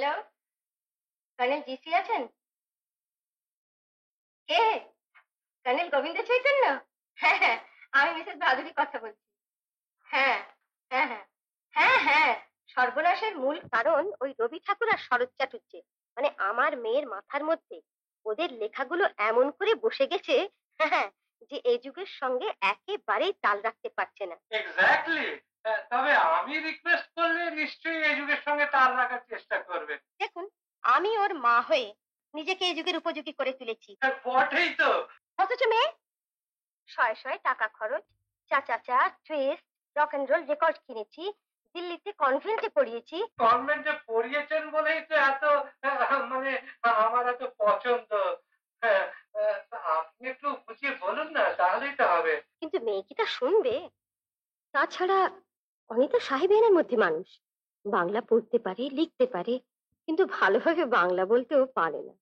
Hello, colonel GC আছেন? কে? Colonel Govinda Chaitanya? হ্যাঁ হ্যাঁ, আমি মিসেস ভাদুরী কথা বলছি। হ্যাঁ হ্যাঁ হ্যাঁ হ্যাঁ হ্যাঁ, সর্বনাশের মূল কারণ ওই রবি ঠাকুর আর শরৎ চাটুর্যে। মানে আমার মেয়ের মাথার মধ্যে ওদের লেখাগুলো এমন করে বসে গেছে, হ্যাঁ, যে এই যুগের সঙ্গে একেবারেই তাল রাখতে পারছে না। এক্স্যাক্টলি। তবে আমি রিকোয়েস্ট করলে নিশ্চয়ই এই যুগের সঙ্গে তাল রাখার চেষ্টা করবে। দেখুন, আমি ওর মা হয়ে নিজেকে এই যুগের উপযোগী করে তুলেছি, বটেই তো। অথচ মেয়ে শয়ে শয়ে টাকা খরচ, চাচা twist, rock and roll record কিনেছি, দিল্লিতে কনভেন্টে পড়িয়েছি। কনভেন্টে পড়িয়েছেন বলেই তো এত মানে আমার এত পছন্দ। হ্যাঁ, আপনি একটু বুঝিয়ে বলুন না, তাহলেই তো হবে। কিন্তু মেয়ে কি তা শুনবে? তাছাড়া অনিতা সাহেবের মধ্যে মানুষ, বাংলা পড়তে পারে, লিখতে পারে, কিন্তু ভালোভাবে বাংলা বলতেও পারে না।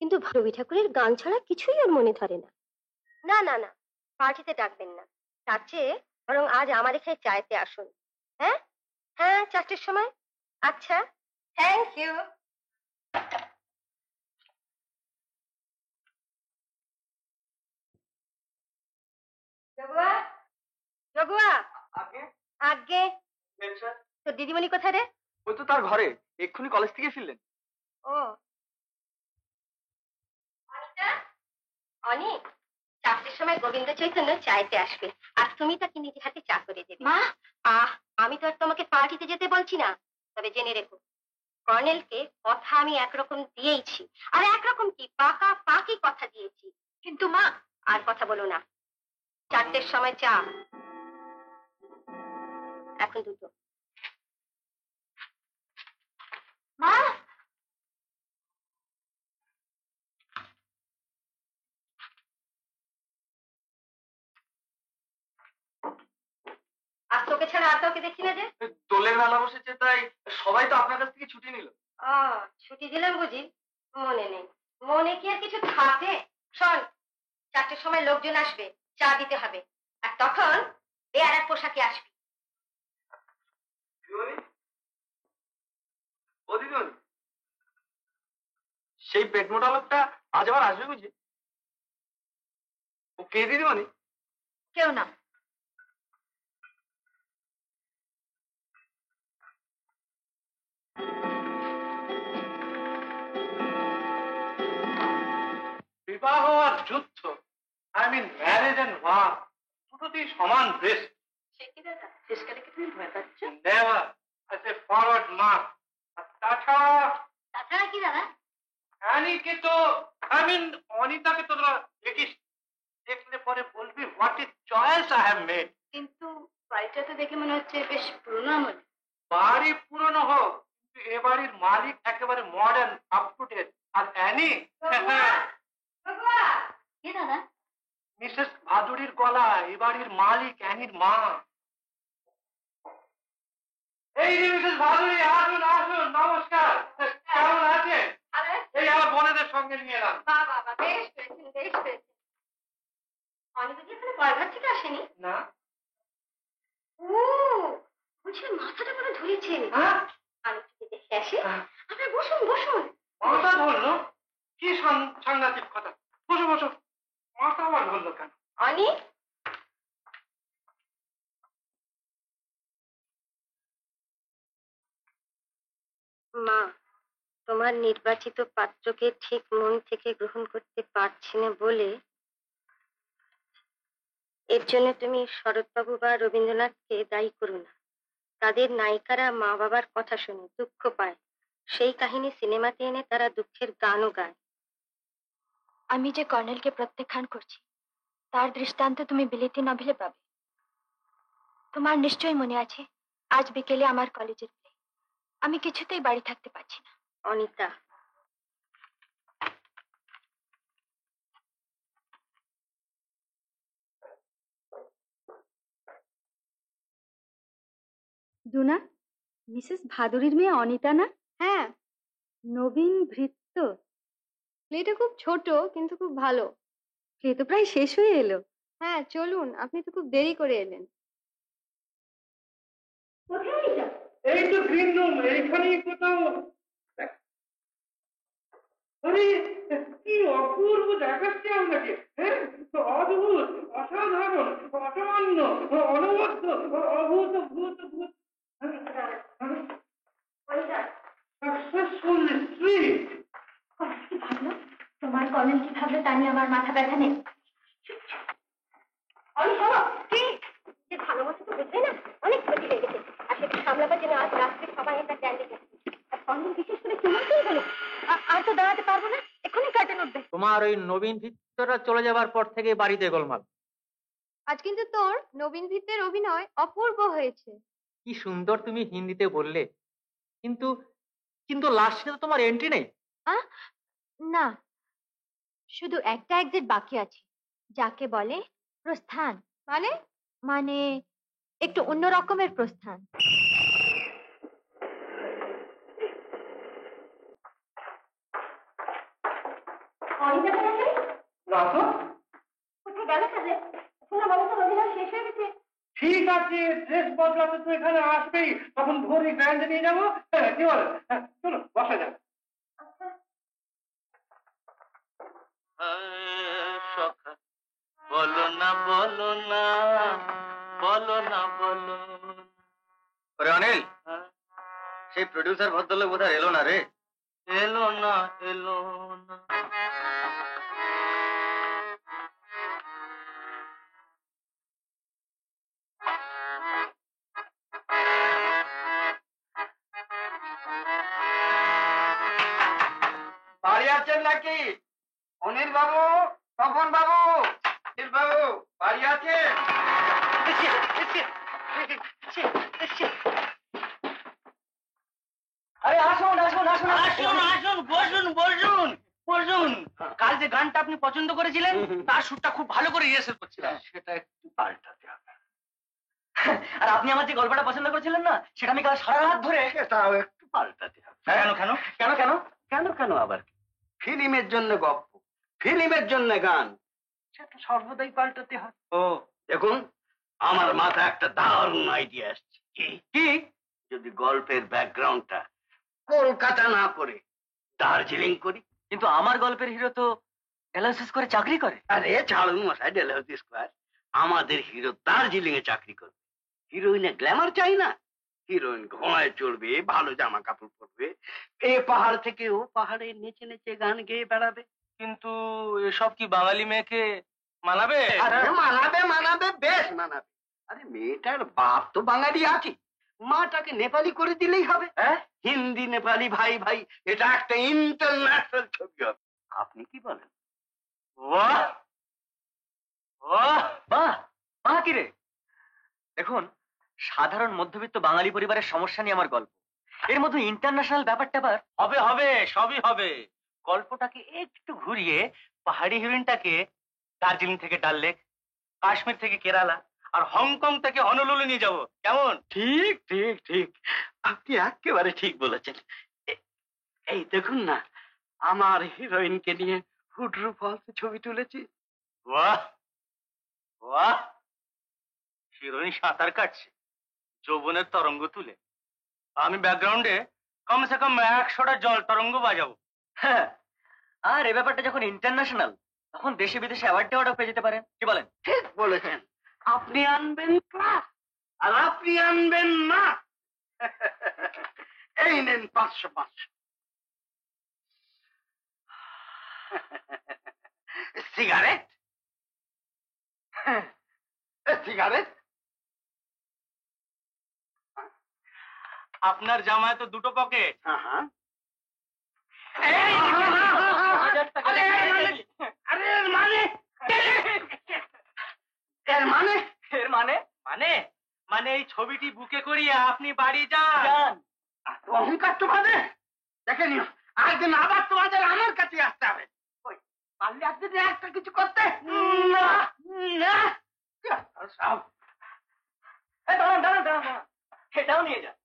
কিন্তু রবি ঠাকুরের গান ছাড়া কিছুই ওর মনে ধরে না। না না না, পার্টিতে ডাকবেন না, তার চেয়ে বরং আজ আমার এখানে চাইতে আসুন। হ্যাঁ হ্যাঁ, 4টের সময়। আচ্ছা, থ্যাংক ইউ। জগুয়া, জগুয়া, আগে আগে স্যার, তোর দিদিমণি কোথায় রে? ওই তো তার ঘরে, এক্ষুনি কলেজ থেকে ফিরলেন। ও অনিতা, অনি, 4টের সময় গোবিন্দ চৈতন্য চাইতে আসবে, আর তুমি তাকে নিজে হাতে চা করে দেবে। মা, আমি তো আর তোমাকে পার্টিতে যেতে বলছি না, তবে জেনে রেখো, কর্নেলকে কথা আমি একরকম দিয়েইছি, আর একরকম কি পাকা পাকি কথা দিয়েছি। কিন্তু মা, আর কথা বলো না, 4টের সময় চা, এখন দুটো। মা, আর তোকে ছাড়া আর কাউকে দেখি না যে? দোলের মেলা বসেছে, তাই সবাই তো আপনার কাছ থেকে ছুটি নিল। ছুটি দিলাম বুঝি? মনে নেই, মনে কি আর কিছু থাকে? শোন, 4টের সময় লোকজন আসবে, চা দিতে হবে, আর তখন এ আর এক পোশাকে আসবি। দিদিমণি, ও দিদিমণি, সেই পেট মোটা লোকটা আজ আবার আসবে বুঝি? ও কে দিদিমণি? কেউ না। বিবাহ আর যুদ্ধ, I mean marriage and war, দুটোতেই সমান রিস্ক। সে কি দাদা, শেষকালে কি তুমি ভয় পাচ্ছ? Never, I say forward mark. আর তাছাড়া তাছাড়া কি দাদা? অ্যানিকে তো, আই মিন অনিতাকে তো তোরা দেখিস, দেখলে পরে বলবি what is choice I have made. কিন্তু বাড়িটা তো দেখে মনে হচ্ছে বেশ পুরনো আমল। বাড়ি পুরনো হোক, কিন্তু এ বাড়ির মালিক একেবারে মডার্ন, আপ টু ডেট। আর অ্যানি, কে দাদা? মিসেস ভাদুরীর গলা, এ বাড়ির মালিক অ্যানির মা। এই যে মিসেস ভাদুরী, আসুন আসুন, নমস্কার, কেমন আছেন? এই আমার বোনেদের সঙ্গে নিয়ে এলাম। বাবা, বেশ পেয়েছেন, বেশ পেয়েছেন। অনেক কি এখানে বয়ঘাট থেকে আসেনি? না। ও, বুঝি মাথাটা মনে ধরেছে। হ্যাঁ, আমি একটু দেখে আসি। আপনার বসুন বসুন। মাথা ধরলো? কি সাংঘাতিক কথা! বসো বসো। মাথা আবার ধরলো কেন? অনি, মা, তোমার নির্বাচিত পাত্রকে ঠিক মন থেকে গ্রহণ করতে পারছি না বলে, এর জন্য তুমি শরৎবাবু বা রবীন্দ্রনাথকে দায়ী করো না। তাদের নায়িকারা মা বাবার কথা শুনে দুঃখ পায়, সেই কাহিনী সিনেমাতে এনে তারা দুঃখের গানও গায়। আমি যে কর্নেলকে প্রত্যাখ্যান করছি, তার দৃষ্টান্ত তুমি বিলেতি নভেলে পাবে। তোমার নিশ্চয়ই মনে আছে, আজ বিকেলে আমার কলেজের প্লে, আমি কিছুতেই বাড়ি থাকতে পারছি না। অনিতা, দুনা, মিসেস ভাদুরীর মেয়ে অনিতা না? হ্যাঁ। নবীন ভৃত্য। প্লেটা খুব ছোট কিন্তু খুব ভালো। প্লে তো প্রায় শেষ হয়ে এলো। হ্যাঁ চলুন, আপনি তো খুব দেরি করে এলেন। এই তো গ্রিন রুম, এইখানেই কোথাও। আরে কি অপূর্ব দেখাচ্ছে আপনাকে, হ্যাঁ? অদ্ভুত, অসাধারণ, অসামান্য, অনবদ্য, অভূত ভূত ভূত সাকসেসফুল স্ত্রী। কি ভাবলো তোমার কর্নেল, কি ভাবলো তা নিয়ে আমার মাথা ব্যথা নেই। আমি শোনো, কি যে ভালো মতো তো বুঝলে না, অনেক ক্ষতি হয়ে গেছে। আর সেটা সামলাবার জন্য আজ রাত্রে সবাই একটা ক্যান্ডি যাচ্ছে। আর কর্নেল বিশেষ করে তোমাকেই হলো। আর তো দাঁড়াতে পারবো না, এক্ষুনি কার্টেন উঠবে। তোমার ওই নবীন ভিত্তরা চলে যাবার পর থেকে বাড়িতে গোলমাল। আজ কিন্তু তোর নবীন ভিত্তের অভিনয় অপূর্ব হয়েছে। কি সুন্দর তুমি হিন্দিতে বললে, কিন্তু কিন্তু লাস্টে তো তোমার এন্ট্রি নেই। না, শুধু একটা এক্সিট বাকি আছে, যাকে বলে প্রস্থান। মানে মানে একটু অন্য রকমের প্রস্থান। রাখো, কোথায় গেল কাজে? শোনা বলো তো, অভিনয় শেষ হয়ে গেছে। ঠিক আছে, ড্রেস বদলাতে তো এখানে আসবেই, তখন ভোরে গ্র্যান্ডে নিয়ে যাবো। হ্যাঁ, কি বল? হ্যাঁ, চলো বসা যাক। সখা বলো না বলো না, বলো না বলো। আরে অনিল, সেই প্রডিউসার ভদ্রলোক বোধহয় এলো না রে। এলো না, এলো না। বাড়ি আছেন নাকি অনিল বাবু? তপন বাবু, অনিল বাবু বাড়ি আছেন? আরে আসুন আসুন আসুন আসুন আসুন, বসুন বসুন বসুন। কাল যে গানটা আপনি পছন্দ করেছিলেন তার সুরটা খুব ভালো করে রিহার্সাল করছিলাম। সেটা একটু পাল্টাতে হবে। আর আপনি আমার যে গল্পটা পছন্দ করেছিলেন না, সেটা আমি কাল সারা রাত ধরে, সেটাও একটু পাল্টাতে হবে। কেন কেন কেন কেন কেন কেন আবার? ফিল্মের জন্য গল্প, ফিল্মের জন্য গান, সেটা সর্বদাই পাল্টাতে হয়। ও দেখুন, আমার মাথায় একটা দারুণ আইডিয়া আসছে। কি? যদি গল্পের ব্যাকগ্রাউন্ডটা কলকাতা না করে দার্জিলিং করি। কিন্তু আমার গল্পের হিরো তো ডেলহাউসি স্কোয়ারে চাকরি করে। আরে ছাড়ুন মশাই ডেলহাউসি স্কোয়ার, আমাদের হিরো দার্জিলিং এ চাকরি করবে। হিরোইনে গ্ল্যামার চাই না, হিরোইন ঘোড়ায় চড়বে, ভালো জামা কাপড় পরবে, এ পাহাড় থেকে ও পাহাড়ে নেচে নেচে গান গেয়ে বেড়াবে। কিন্তু এসব কি বাঙালি মেয়েকে মানাবে? আরে মানাবে মানাবে, বেশ মানাবে। আরে মেয়েটার বাপ তো বাঙালি আছে, মাটাকে নেপালি করে দিলেই হবে। হিন্দি নেপালি ভাই ভাই, এটা একটা ইন্টারন্যাশনাল ছবি হবে। আপনি কি বলেন? বাহ বাহ বাহ বাহ, কি রে? দেখুন, সাধারণ মধ্যবিত্ত বাঙালি পরিবারের সমস্যা নিয়ে আমার গল্প, এর মধ্যে ইন্টারন্যাশনাল ব্যাপার ট্যাপার হবে হবে, সবই হবে। গল্পটাকে একটু ঘুরিয়ে পাহাড়ি হিরোইনটাকে দার্জিলিং থেকে ডাল লেক, কাশ্মীর থেকে কেরালা, আর হংকং থেকে হনলুলু নিয়ে যাবো, কেমন? ঠিক ঠিক ঠিক, আপনি একেবারে ঠিক বলেছেন। এই দেখুন না, আমার হিরোইনকে নিয়ে হুডরু ফলসে ছবি তুলেছি। বাহ বাহ, হিরোইন সাঁতার কাটছে যৌবনের তরঙ্গ তুলে, আমি ব্যাকগ্রাউন্ডে কমসে কম 100টা জল তরঙ্গ বাজাবো। হ্যাঁ, আর এই ব্যাপারটা যখন ইন্টারন্যাশনাল, তখন দেশে বিদেশে অ্যাওয়ার্ড টেওয়ার্ডও পেয়ে যেতে পারেন, কি বলেন? ঠিক বলেছেন, আপনি আনবেন ক্লাস আর আপনি আনবেন না। এই নেন 500 500। সিগারেট? সিগারেট? আপনার জামায় তো দুটো পকেট। মানে এই ছবিটি বুকে করিয়ে আপনি বাড়ি যান। অহংকার তো মানে দেখে নিও, একদিন আবার তোমাদের আমার কাছে আসতে হবে। পারলে একদিন একটা কিছু করতে না না সব। দাঁড়ান দাঁড়ান দাঁড়ান, সেটাও নিয়ে যান।